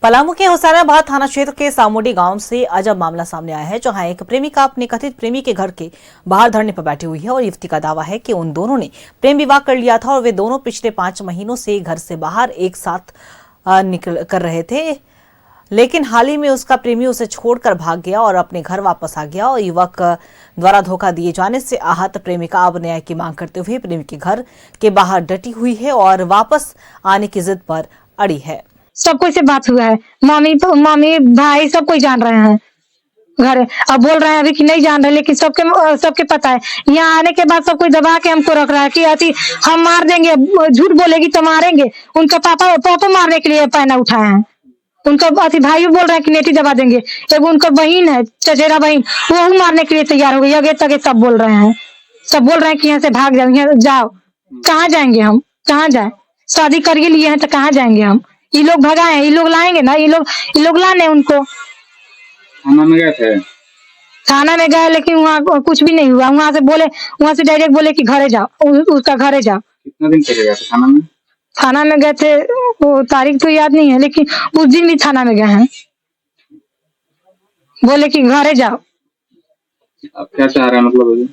पलामू के हुसैनाबाद थाना क्षेत्र के सामुडी गांव से अजब मामला सामने आया है, जहां एक प्रेमिका अपने कथित प्रेमी के घर के बाहर धरने पर बैठी हुई है और युवती का दावा है कि उन दोनों ने प्रेम विवाह कर लिया था और वे दोनों पिछले 5 महीनों से घर से बाहर एक साथ निकल कर रहे थे। लेकिन हाल ही में उसका प्रेमी उसे छोड़कर भाग गया और अपने घर वापस आ गया और युवक द्वारा धोखा दिए जाने से आहत प्रेमिका अब न्याय की मांग करते हुए प्रेमी के घर के बाहर डटी हुई है और वापस आने की जिद पर अड़ी है। सब कोई से बात हुआ है, मामी भाई सब कोई जान रहे हैं घर। अब बोल रहे हैं अभी कि नहीं जान रहे, लेकिन सबके पता है। यहाँ आने के बाद सब कोई दबा के हमको रख रहा है कि अति हम मार देंगे, झूठ बोलेगी तो मारेंगे। उनका पापा मारने के लिए पैना उठाए हैं। उनका अति भाई बोल रहे हैं कि नेटी दबा देंगे। एक उनका बहन है, चचेरा बहन, वो मारने के लिए तैयार हो गई। अगे तगे सब बोल रहे हैं, कि यहाँ से भाग जाओ, यहाँ जाओ। कहाँ जाएंगे हम, कहाँ जाए? शादी करके लिए हैं तो कहाँ जाएंगे हम? ये लोग भगाए हैं, ये लोग लाएंगे ना, ये लोग लाने उनको। थाना में गए थे? थाना में गए, लेकिन वहाँ कुछ भी नहीं हुआ। वहाँ से डायरेक्ट बोले कि घरे जाओ, उसका घरे जाओ। कितना दिन चले गए थे थाना में? थाना में गए थे, वो तारीख तो याद नहीं है, लेकिन उस दिन भी थाना में गए हैं। बोले कि घरे जाओ। अब क्या चाह रहे हैं मतलब?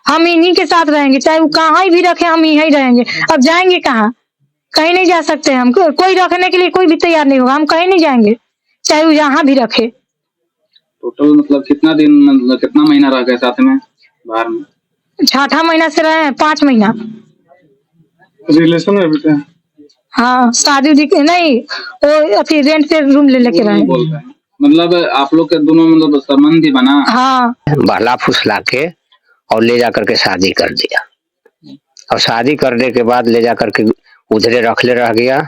हम इन्हीं के साथ रहेंगे, चाहे वो कहाँ भी रखे, हम यहीं रहेंगे। अब जाएंगे कहाँ? कहीं नहीं जा सकते हम। कोई रखने के लिए कोई भी तैयार नहीं होगा, हम कहीं नहीं जाएंगे, चाहे वो यहाँ भी रखे। टोटल मतलब कितना दिन, मतलब कितना महीना रह गए साथ में बाहर में? 6 महीना से रहे हैं, 5 महीना रिलेशन में भी? हाँ, शादी नहीं, वो अभी रेंट पे रूम ले लेके रहे। मतलब आप लोग के दोनों मतलब संबंध ही बना? हाँ, बहला फुसला के और ले जाकर के शादी कर दिया। और शादी करने के बाद ले जाकर के उधरे रखले रह गया।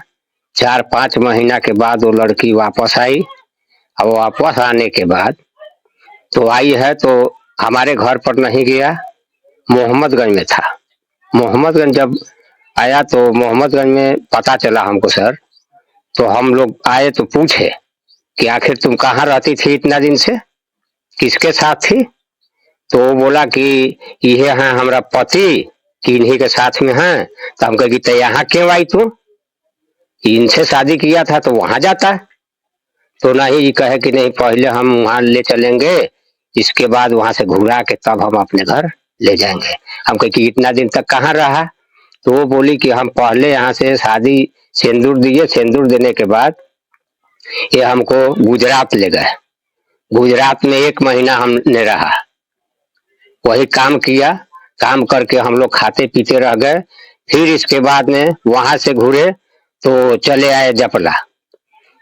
4-5 महीना के बाद वो लड़की वापस आई। और वापस आने के बाद तो आई है तो हमारे घर पर नहीं गया, मोहम्मदगंज में था। मोहम्मदगंज जब आया तो मोहम्मदगंज में पता चला हमको सर, तो हम लोग आए तो पूछे कि आखिर तुम कहाँ रहती थी इतना दिन से, किसके साथ थी? तो वो बोला कि ये है हमारा पति, कि इन्हीं के साथ में हैं। तो हम कहे तो यहाँ क्यों आई तू? इनसे शादी किया था तो वहां जाता। तो नहीं, ये कहे कि नहीं, पहले हम वहां ले चलेंगे, इसके बाद वहां से घुरा के तब हम अपने घर ले जाएंगे। हम कहे कि इतना दिन तक कहाँ रहा? तो वो बोली कि हम पहले यहाँ से शादी सिंदूर दिए, सिंदूर देने के बाद ये हमको गुजरात ले गए। गुजरात में 1 महीना हमने रहा, वही काम किया। काम करके हम लोग खाते पीते रह गए। फिर इसके बाद में वहां से घूरे तो चले आए जपला।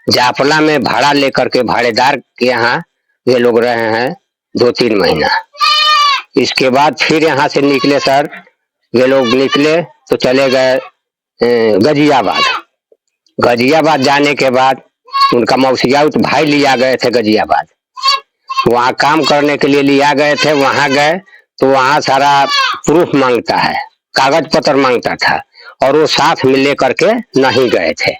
जापला में भाड़ा लेकर के भाड़ेदार के यहाँ ये लोग रहे हैं 2-3 महीना। इसके बाद फिर यहाँ से निकले सर, ये लोग निकले तो चले गए गाजियाबाद। गाजियाबाद जाने के बाद उनका मौसियाउत भाई लिया गए थे गाजियाबाद, वहाँ काम करने के लिए लिया गए थे। वहां गए तो वहां सारा प्रूफ मांगता है, कागज पत्र मांगता था, और वो साथ में लेकर के नहीं गए थे।